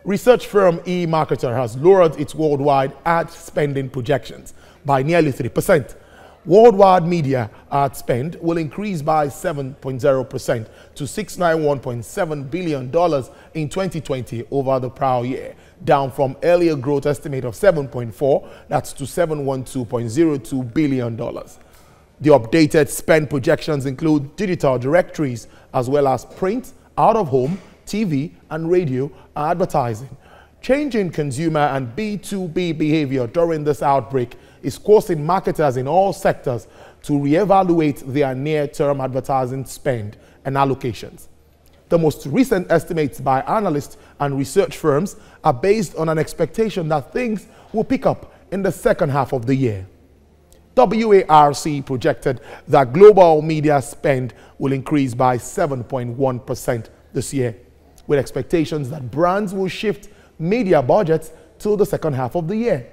Research firm eMarketer has lowered its worldwide ad spending projections by nearly 3%. Worldwide media ad spend will increase by 7.0% to $691.7 billion in 2020 over the prior year, down from earlier growth estimate of 7.4%, that's to $712.02 billion. The updated spend projections include digital directories as well as print, out-of-home, TV and radio advertising. Changing consumer and B2B behavior during this outbreak is causing marketers in all sectors to reevaluate their near-term advertising spend and allocations. The most recent estimates by analysts and research firms are based on an expectation that things will pick up in the second half of the year. WARC projected that global media spend will increase by 7.1% this year, with expectations that brands will shift media budgets to the second half of the year.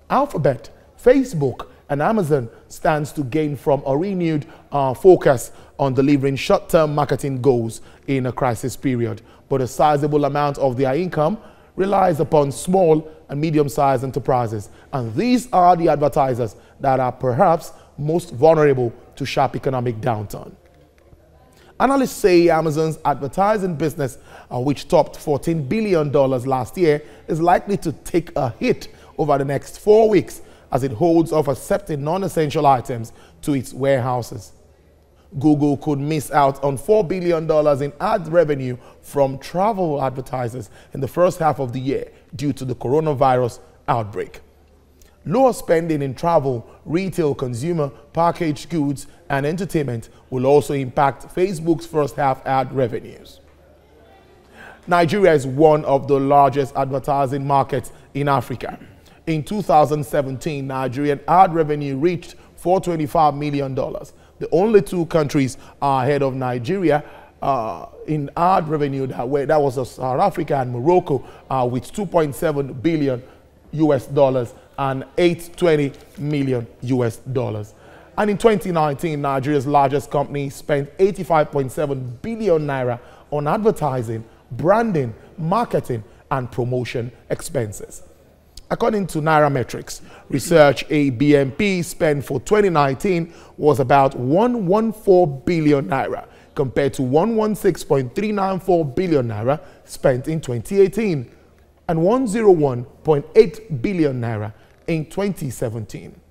Alphabet, Facebook, and Amazon stands to gain from a renewed focus on delivering short-term marketing goals in a crisis period, but a sizable amount of their income relies upon small and medium-sized enterprises, and these are the advertisers that are perhaps most vulnerable to sharp economic downturn. Analysts say Amazon's advertising business, which topped $14 billion last year, is likely to take a hit over the next 4 weeks as it holds off accepting non-essential items to its warehouses. Google could miss out on $4 billion in ad revenue from travel advertisers in the first half of the year due to the coronavirus outbreak. Lower spending in travel, retail, consumer, packaged goods, and entertainment will also impact Facebook's first half ad revenues. Nigeria is one of the largest advertising markets in Africa. In 2017, Nigerian ad revenue reached $425 million. The only two countries ahead of Nigeria in ad revenue that was South Africa and Morocco with $2.7 billion and $820 million. And in 2019, Nigeria's largest company spent 85.7 billion naira on advertising, branding, marketing, and promotion expenses. According to Nairametrics research, a BMP spend for 2019 was about 114 billion naira compared to 116.394 billion naira spent in 2018 and 101.8 billion naira in 2017.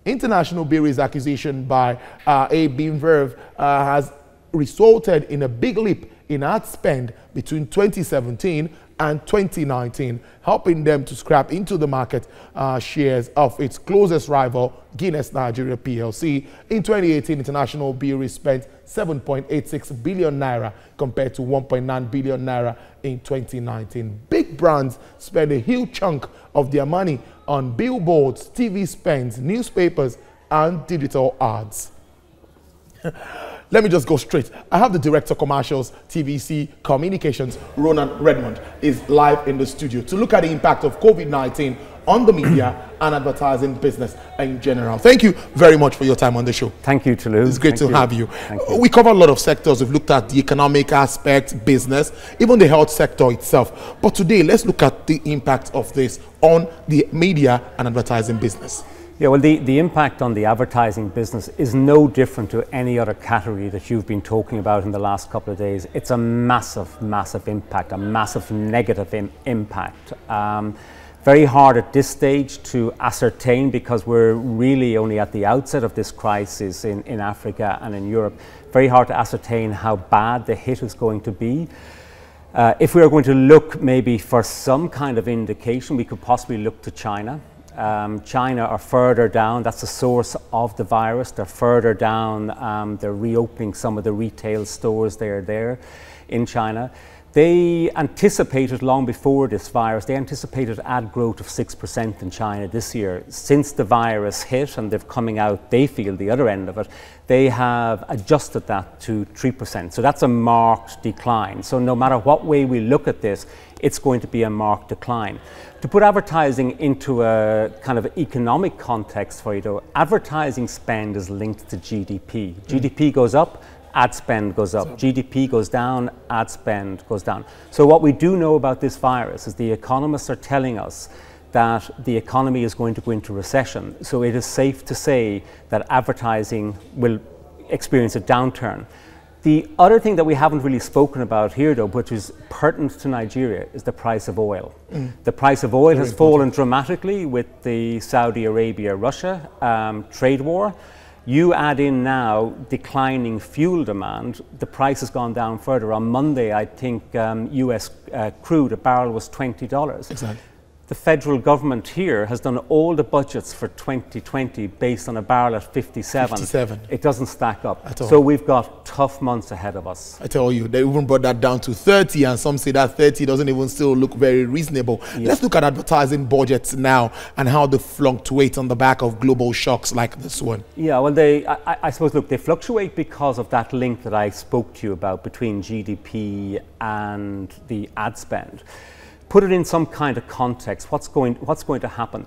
International Breweries acquisition by AB InBev has resulted in a big leap in ad spend between 2017 and 2019, helping them to scrap into the market shares of its closest rival, Guinness Nigeria PLC. In 2018, International Breweries spent 7.86 billion naira compared to 1.9 billion naira in 2019. Big brands spend a huge chunk of their money on billboards, TV spends, newspapers, and digital ads. Let me just go straight. I have the Director Commercials, TVC Communications, Ronan Redmond, is live in the studio to look at the impact of COVID-19 on the media and advertising business in general. Thank you very much for your time on the show. Thank you, Toulouse. It's great to have you. We cover a lot of sectors. We've looked at the economic aspect, business, even the health sector itself. But today, let's look at the impact of this on the media and advertising business. Yeah, well, the impact on the advertising business is no different to any other category that you've been talking about in the last couple of days. It's a massive, massive impact, a massive negative impact. Very hard at this stage to ascertain because we're really only at the outset of this crisis in Africa and in Europe. Very hard to ascertain how bad the hit is going to be. If we are going to look maybe for some kind of indication, we could possibly look to China. China are further down, that's the source of the virus. They're further down, they're reopening some of the retail stores there in China. They anticipated long before this virus, they anticipated ad growth of 6% in China this year. Since the virus hit and they're coming out, they feel the other end of it, they have adjusted that to 3%. So that's a marked decline. So no matter what way we look at this, it's going to be a marked decline. To put advertising into a kind of economic context for you though, advertising spend is linked to GDP. GDP goes up, ad spend goes up. GDP goes down, ad spend goes down. So what we do know about this virus is the economists are telling us that the economy is going to go into recession. So it is safe to say that advertising will experience a downturn. The other thing that we haven't really spoken about here, though, which is pertinent to Nigeria, is the price of oil. The price of oil has fallen dramatically with the Saudi Arabia-Russia trade war. You add in now declining fuel demand, the price has gone down further. On Monday, I think US crude, a barrel was $20. Exactly. The federal government here has done all the budgets for 2020 based on a barrel at 57. 57. It doesn't stack up. At all. So we've got tough months ahead of us. I tell you, they even brought that down to 30, and some say that 30 doesn't even still look very reasonable. Yeah. Let's look at advertising budgets now and how they fluctuate on the back of global shocks like this one. Yeah, well, I suppose, look, they fluctuate because of that link that I spoke to you about between GDP and the ad spend. Put it in some kind of context. What's going to happen?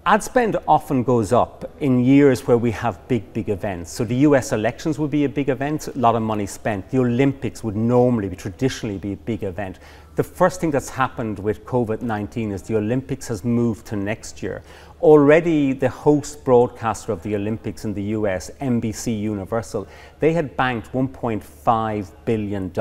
Ad spend often goes up in years where we have big events. So the US elections would be a big event, a lot of money spent. The Olympics would traditionally be a big event. The first thing that's happened with COVID-19 is the Olympics has moved to next year. Already the host broadcaster of the Olympics in the US, NBC Universal, they had banked $1.5 billion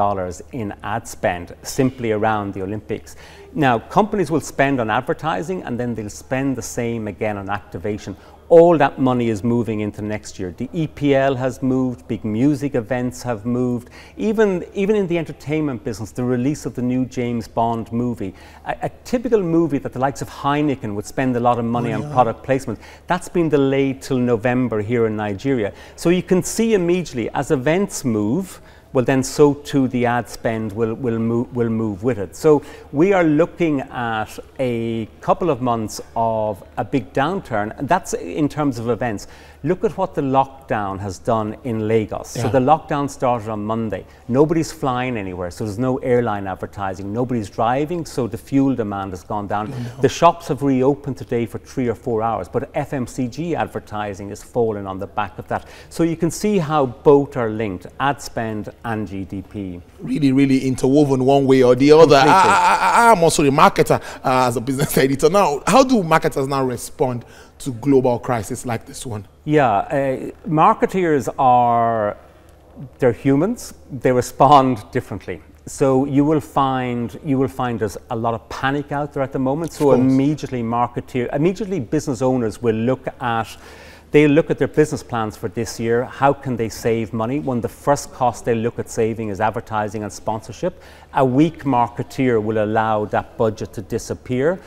in ad spend simply around the Olympics. Now, companies will spend on advertising and then they'll spend the same again on activation. All that money is moving into next year. The EPL has moved, big music events have moved. Even in the entertainment business, the release of the new James Bond movie, a typical movie that the likes of Heineken would spend a lot of money on product placement, that's been delayed till November here in Nigeria. So you can see immediately as events move, well then so too the ad spend will move with it. So we are looking at a couple of months of a big downturn, and that's in terms of events. Look at what the lockdown has done in Lagos. Yeah. So the lockdown started on Monday. Nobody's flying anywhere, so there's no airline advertising. Nobody's driving, so the fuel demand has gone down. The shops have reopened today for 3 or 4 hours, but FMCG advertising is falling on the back of that. So you can see how both are linked, ad spend and GDP. Really interwoven one way or the other. I'm also a marketer as a business editor. Now, how do marketers now respond to global crisis like this one? Yeah, marketeers they're humans. They respond differently. So you will find there's a lot of panic out there at the moment. So immediately business owners will look at their business plans for this year. How can they save money? One of the first costs they look at saving is advertising and sponsorship. A weak marketeer will allow that budget to disappear.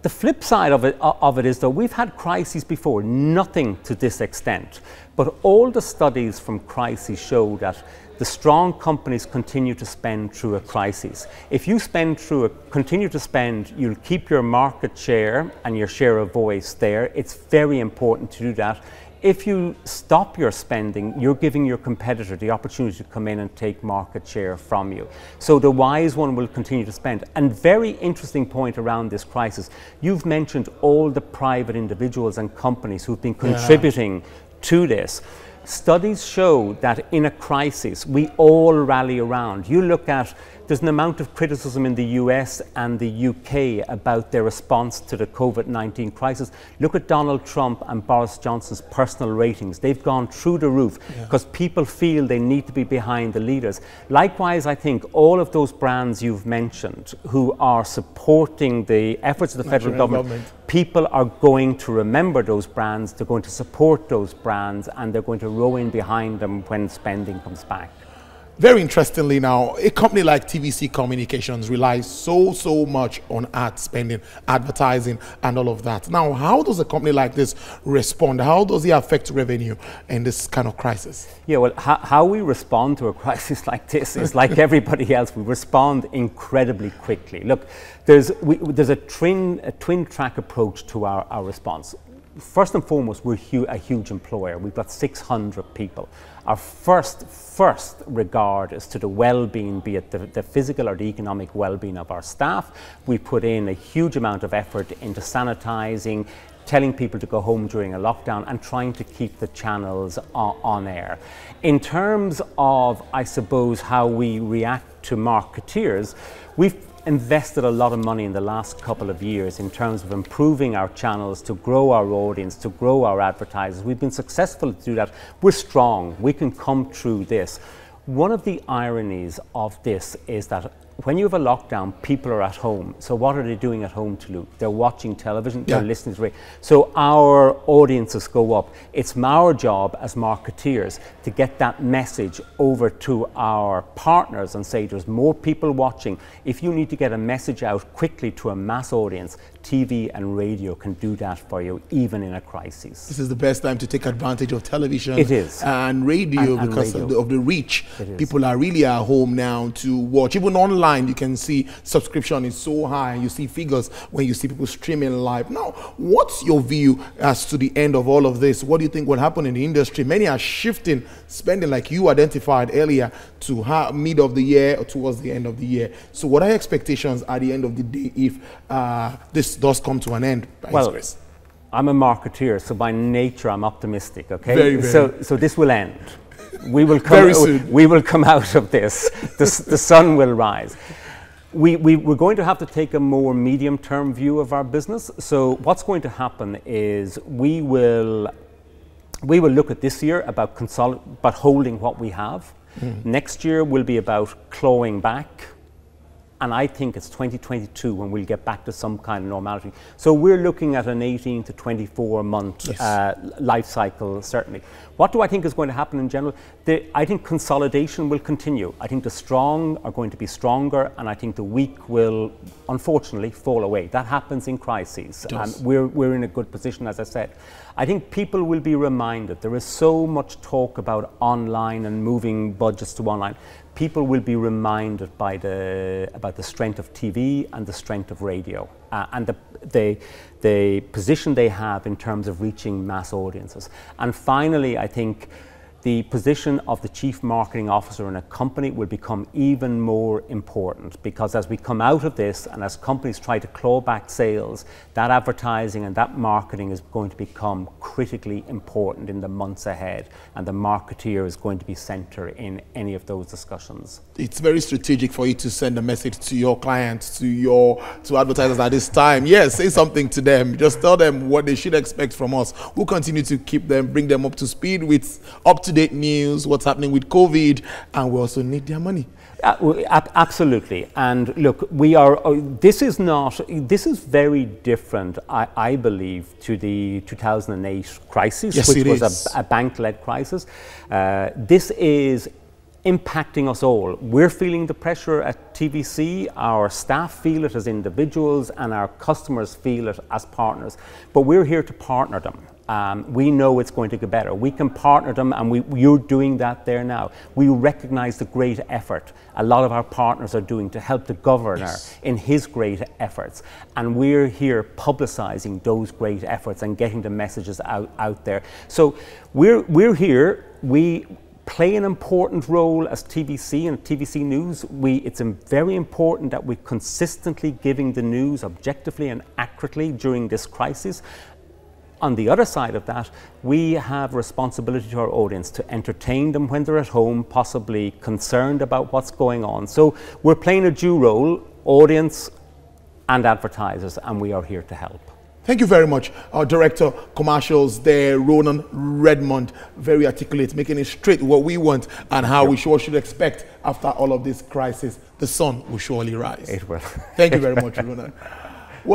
The flip side of it is, though, we've had crises before, nothing to this extent. But all the studies from crises show that the strong companies continue to spend through a crisis. If you continue to spend, you'll keep your market share and your share of voice there. It's very important to do that. If you stop your spending, you're giving your competitor the opportunity to come in and take market share from you. So the wise one will continue to spend. And very interesting point around this crisis, you've mentioned all the private individuals and companies who've been contributing to this. Studies show that in a crisis, we all rally around. You look at, there's an amount of criticism in the US and the UK about their response to the COVID-19 crisis. Look at Donald Trump and Boris Johnson's personal ratings. They've gone through the roof because people feel they need to be behind the leaders. Likewise, I think all of those brands you've mentioned who are supporting the efforts of the federal government, people are going to remember those brands, they're going to support those brands, and they're going to row in behind them when spending comes back. Very interestingly now, a company like TVC Communications relies so much on ad spending, advertising, and all of that. Now, how does a company like this respond? How does it affect revenue in this kind of crisis? Yeah, well, how we respond to a crisis like this is like everybody else. We respond incredibly quickly. Look, there's a twin track approach to our response. First and foremost, we're a huge employer. We've got 600 people. Our first regard is to the well-being, be it the physical or the economic well-being of our staff. We put in a huge amount of effort into sanitizing, telling people to go home during a lockdown and trying to keep the channels on air. In terms of, I suppose, how we react to marketeers, we've invested a lot of money in the last couple of years in terms of improving our channels to grow our audience, to grow our advertisers. We've been successful to do that. We're strong. We can come through this. One of the ironies of this is that when you have a lockdown, people are at home. So what are they doing at home, Luke? They're watching television, they're listening to radio. So our audiences go up. It's our job as marketeers to get that message over to our partners and say there's more people watching. If you need to get a message out quickly to a mass audience, TV and radio can do that for you, even in a crisis. This is the best time to take advantage of television. It is. And radio, and because radio. Of the reach. People are really at home now to watch. Even online, you can see subscription is so high. You see figures when you see people streaming live. Now, what's your view as to the end of all of this? What do you think will happen in the industry? Many are shifting spending, like you identified earlier, to mid of the year or towards the end of the year. So what are your expectations at the end of the day if this does come to an end? Well, I'm a marketeer, so by nature I'm optimistic, okay? Very. So this will end. We will come very soon. We will come out of this. The sun will rise. We're going to have to take a more medium-term view of our business. So what's going to happen is we will look at this year about holding what we have. Next year will be about clawing back. And I think it's 2022 when we'll get back to some kind of normality. So we're looking at an 18 to 24 month life cycle, certainly. What do I think is going to happen in general? I think consolidation will continue. I think the strong are going to be stronger, and I think the weak will, unfortunately, fall away. That happens in crises. We're in a good position, as I said. I think people will be reminded. There is so much talk about online and moving budgets to online. People will be reminded about the strength of TV and the strength of radio and the position they have in terms of reaching mass audiences. And finally, I think the position of the chief marketing officer in a company will become even more important, because as we come out of this and as companies try to claw back sales, that advertising and that marketing is going to become critically important in the months ahead, and the marketeer is going to be center in any of those discussions. It's very strategic for you to send a message to your clients, to advertisers at this time. Yes, say something to them. Just tell them what they should expect from us. We'll continue to bring them up to speed with up-to-date news, what's happening with COVID, and we also need their money. Absolutely. And look, this is very different, I believe, to the 2008 crisis, which was a bank-led crisis. This is impacting us all. We're feeling the pressure at TVC, our staff feel it as individuals, and our customers feel it as partners. But we're here to partner them. We know it's going to get better. We can partner them, and you're doing that there now. We recognize the great effort a lot of our partners are doing to help the governor in his great efforts. And we're here publicizing those great efforts and getting the messages out there. So we're here. We play an important role as TVC and TVC News. It's very important that we're consistently giving the news objectively and accurately during this crisis. On the other side of that, we have responsibility to our audience to entertain them when they're at home, possibly concerned about what's going on. So we're playing a dual role, audience and advertisers, and we are here to help. Thank you very much. Our Director Commercials there, Ronan Redmond, very articulate, making it straight what we want and how we should expect after all of this crisis. The sun will surely rise. It will. Thank you very much, Ronan.